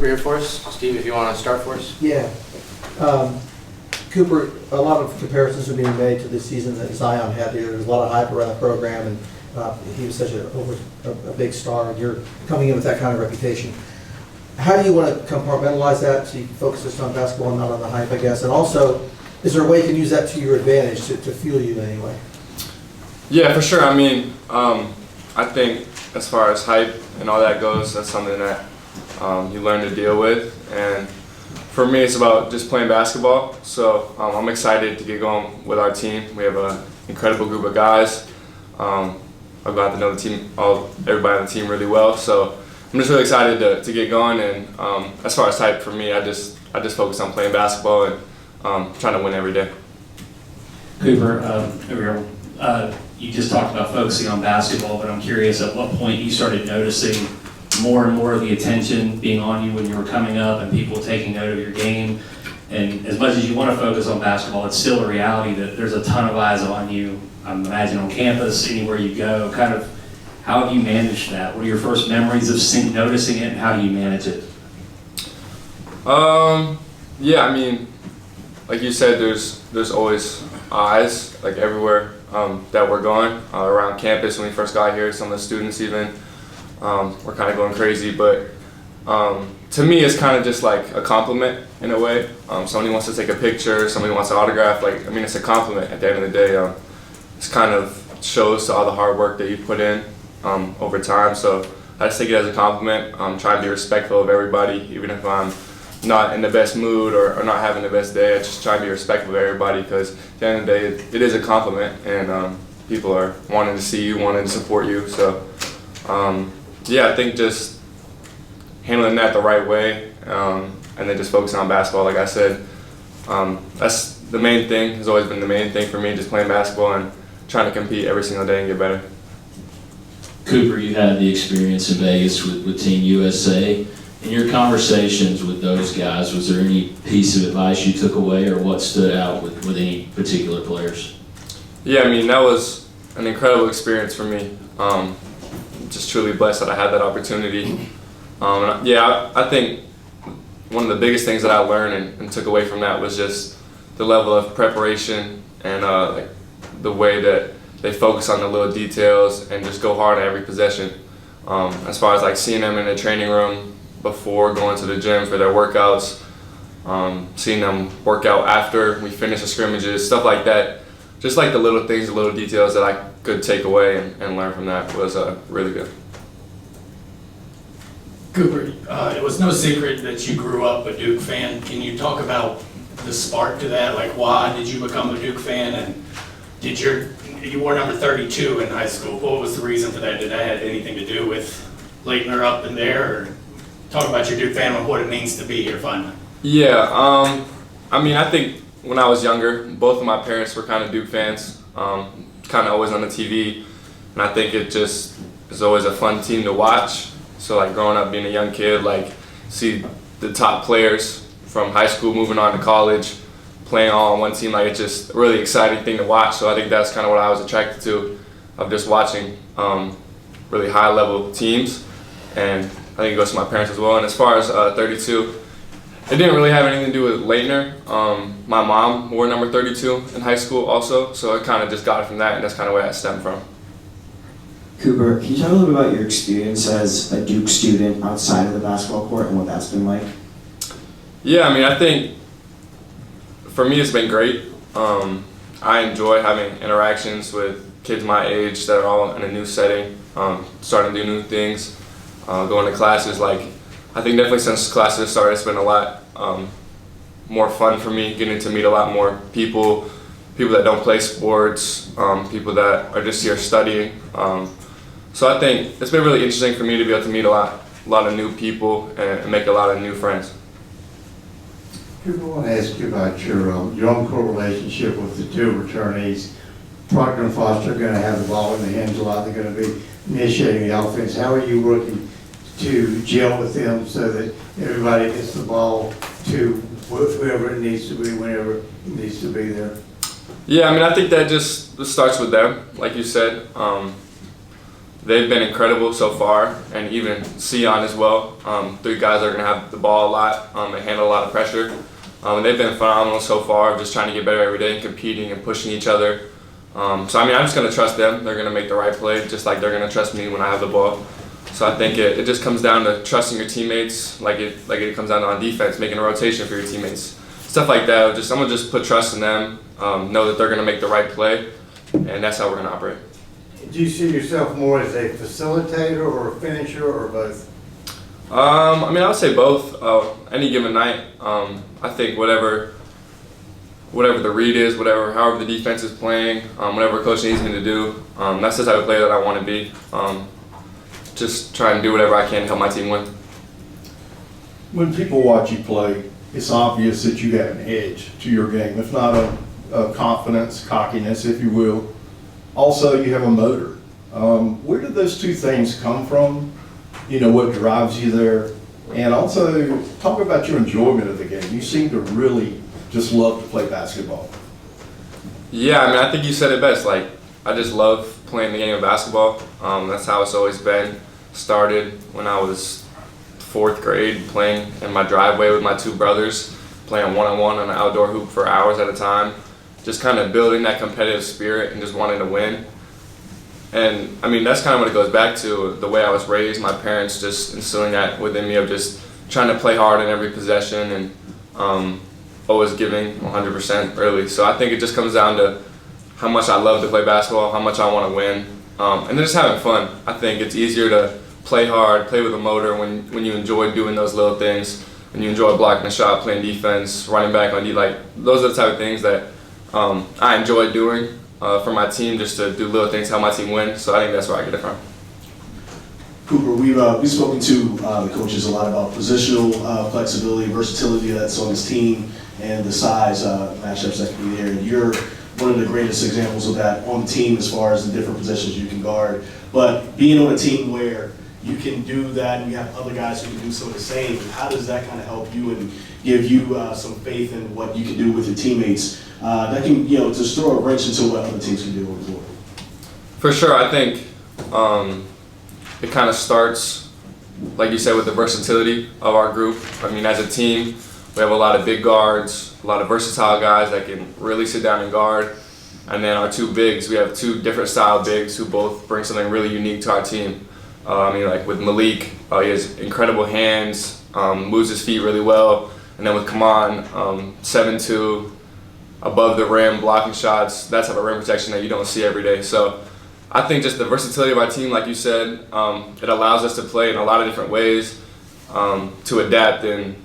career for us. Steve, if you want to start for us. Yeah. Cooper, a lot of comparisons are being made to the season that Zion had here. There's a lot of hype around the program, and he was such a big star, and you're coming in with that kind of reputation. How do you want to compartmentalize that so you can focus just on basketball and not on the hype, I guess? And also, is there a way you can use that to your advantage to fuel you anyway? Yeah, for sure. I mean, I think as far as hype and all that goes, that's something that you learn to deal with. And for me, it's about just playing basketball. So I'm excited to get going with our team. We have an incredible group of guys. I've got to know the team, everybody on the team really well. So I'm just really excited to get going. And as far as hype for me, I just focus on playing basketball and trying to win every day. Cooper, you just talked about focusing on basketball, but I'm curious at what point you started noticing more and more of the attention being on you when you were coming up and people taking note of your game. And as much as you want to focus on basketball, it's still a reality that there's a ton of eyes on you. I imagine on campus, anywhere you go. Kind of, how have you managed that? What are your first memories of noticing it, and how do you manage it? Yeah, I mean, like you said, there's always eyes, like everywhere that we're going around campus. When we first got here, some of the students even were kind of going crazy, but to me it's kind of just like a compliment in a way. Somebody wants to take a picture, somebody wants an autograph, like, I mean, it's a compliment at the end of the day. It's kind of shows to all the hard work that you put in over time, so I just take it as a compliment. Try to be respectful of everybody, even if I'm not in the best mood or not having the best day. I just try to be respectful of everybody, because at the end of the day it is a compliment, and people are wanting to see you, wanting to support you. So yeah, I think just handling that the right way, and then just focusing on basketball. Like I said, that's the main thing, has always been the main thing for me, just playing basketball and trying to compete every single day and get better. Cooper, you had the experience in Vegas with Team USA. In your conversations with those guys, was there any piece of advice you took away, or what stood out with any particular players? Yeah, I mean, that was an incredible experience for me. Just truly blessed that I had that opportunity. Yeah, I think one of the biggest things that I learned and took away from that was just the level of preparation and like the way that they focus on the little details and just go hard on every possession. As far as like seeing them in the training room before going to the gym for their workouts, seeing them work out after we finish the scrimmages, stuff like that. Just like the little things, the little details that I could take away and learn from that was really good. Cooper, it was no secret that you grew up a Duke fan. Can you talk about the spark to that? Like, why did you become a Duke fan? And you wore number 32 in high school. What was the reason for that? Did that have anything to do with Leitner up in there? Or talk about your Duke fan and what it means to be here finally. Yeah, I mean, I think when I was younger, both of my parents were kind of Duke fans, kind of always on the TV, and I think it just is always a fun team to watch. So like growing up, being a young kid, like see the top players from high school moving on to college, playing all on one team, like it's just a really exciting thing to watch. So I think that's kind of what I was attracted to, of just watching really high level teams, and I think it goes to my parents as well. And as far as 32, it didn't really have anything to do with Leitner. My mom wore number 32 in high school also, so it kind of just got it from that, and that's kind of where that stemmed from. Cooper, can you talk a little bit about your experience as a Duke student outside of the basketball court and what that's been like? Yeah, I mean, I think for me it's been great. I enjoy having interactions with kids my age that are all in a new setting, starting to do new things, going to classes. Like, I think definitely since classes started, it's been a lot more fun for me, getting to meet a lot more people that don't play sports, people that are just here studying. So I think it's been really interesting for me to be able to meet a lot of new people and make a lot of new friends. I want to ask you about your on-court relationship with the two returnees. Proctor and Foster are going to have the ball in their hands a lot. They're going to be initiating the offense. How are you working to gel with them so that everybody gets the ball to whoever it needs to be, whenever it needs to be there? Yeah, I mean, I think that just starts with them, like you said. they've been incredible so far, and even Sion as well. 3 guys that are going to have the ball a lot and handle a lot of pressure. And they've been phenomenal so far, just trying to get better every day and competing and pushing each other. So, I mean, I'm just going to trust them. They're going to make the right play, just like they're going to trust me when I have the ball. So I think it just comes down to trusting your teammates, like it comes down to on defense, making a rotation for your teammates. Stuff like that. I'm going to just put trust in them, know that they're going to make the right play, and that's how we're going to operate. Do you see yourself more as a facilitator or a finisher or both? I mean, I would say both. Any given night, I think whatever the read is, however the defense is playing, whatever coach needs me to do, that's the type of player that I want to be. Just try and do whatever I can to help my team win. When people watch you play, it's obvious that you have an edge to your game, if not a confidence, cockiness, if you will. Also, you have a motor. Where did those 2 things come from? You know, what drives you there? And also, talk about your enjoyment of the game. You seem to really just love to play basketball. Yeah, I mean, I think you said it best. Like, I just love playing the game of basketball. That's how it's always been. Started when I was 4th grade, playing in my driveway with my 2 brothers, playing one-on-one on an outdoor hoop for hours at a time. Just kind of building that competitive spirit and just wanting to win. And I mean, that's kind of what it goes back to, the way I was raised, my parents just instilling that within me of just trying to play hard in every possession and always giving 100% early. So I think it just comes down to how much I love to play basketball, how much I want to win, and then just having fun. I think it's easier to play hard, play with a motor when you enjoy doing those little things, when you enjoy blocking a shot, playing defense, running back on D. Like, those are the type of things that I enjoy doing for my team, just to do little things, help my team win. So I think that's where I get it from. Cooper, we've spoken to the coaches a lot about positional flexibility, versatility that's on this team, and the size matchups that can be there. And you're one of the greatest examples of that on the team as far as the different positions you can guard. But being on a team where you can do that and you have other guys who can do some of the same, how does that kind of help you and give you some faith in what you can do with your teammates that can, just throw a wrench into what other teams can do on the floor? For sure, I think it kind of starts, like you said, with the versatility of our group. I mean, as a team, we have a lot of big guards, a lot of versatile guys that can really sit down and guard. And then our 2 bigs, we have 2 different style bigs who both bring something really unique to our team. I mean, like with Malik, he has incredible hands, moves his feet really well. And then with Kaman, 7'2", above the rim, blocking shots, that type of rim protection that you don't see every day. So I think just the versatility of our team, like you said, it allows us to play in a lot of different ways, to adapt and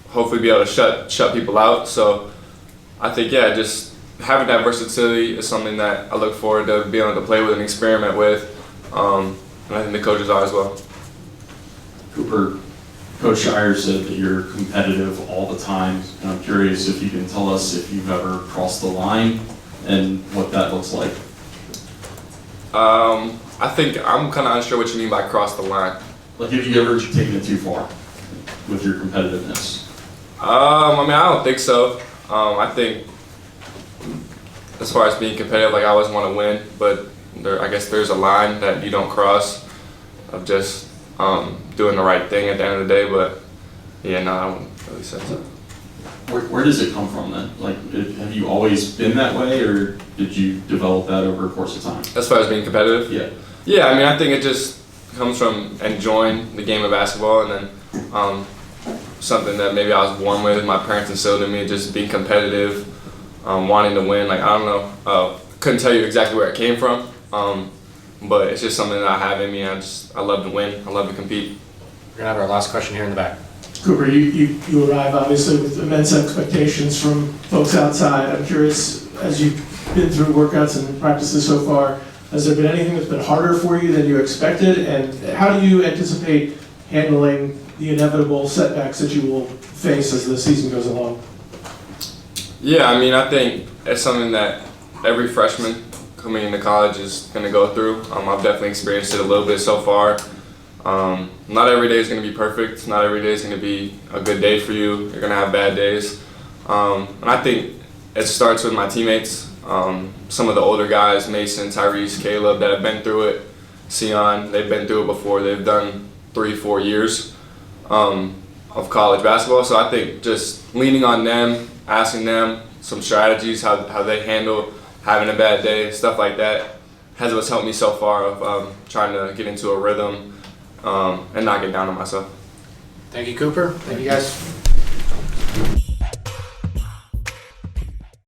hopefully be able to shut people out. So I think, yeah, just having that versatility is something that I look forward to being able to play with and experiment with. And I think the coaches are as well. Cooper, Coach Shire said that you're competitive all the time, and I'm curious if you can tell us if you've ever crossed the line and what that looks like. I think I'm kind of unsure what you mean by cross the line. Like, have you ever taken it too far with your competitiveness? I mean, I don't think so. I think as far as being competitive, like, I always want to win, but I guess there's a line that you don't cross of just doing the right thing at the end of the day. But yeah, no, I wouldn't really say so. Where does it come from then? Like, have you always been that way, or did you develop that over a course of time? As far as being competitive? Yeah. Yeah, I mean, I think it just comes from enjoying the game of basketball, and then something that maybe I was born with. My parents instilled in me, just being competitive, wanting to win. Like, I don't know, couldn't tell you exactly where it came from, but it's just something that I have in me. I love to win. I love to compete. We're gonna have our last question here in the back. Cooper, you arrive obviously with immense expectations from folks outside. I'm curious, as you've been through workouts and practices so far, has there been anything that's been harder for you than you expected? And how do you anticipate handling the inevitable setbacks that you will face as the season goes along? Yeah, I mean, I think it's something that every freshman coming into college is going to go through. I've definitely experienced it a little bit so far. Not every day is going to be perfect. Not every day is going to be a good day for you. You're going to have bad days. And I think it starts with my teammates. Some of the older guys, Mason, Tyrese, Caleb, that have been through it, Sion, they've been through it before. They've done 3-4 years of college basketball. So I think just leaning on them, asking them some strategies, how they handle having a bad day, stuff like that, has what's helped me so far of trying to get into a rhythm and not get down on myself. Thank you, Cooper. Thank you, guys.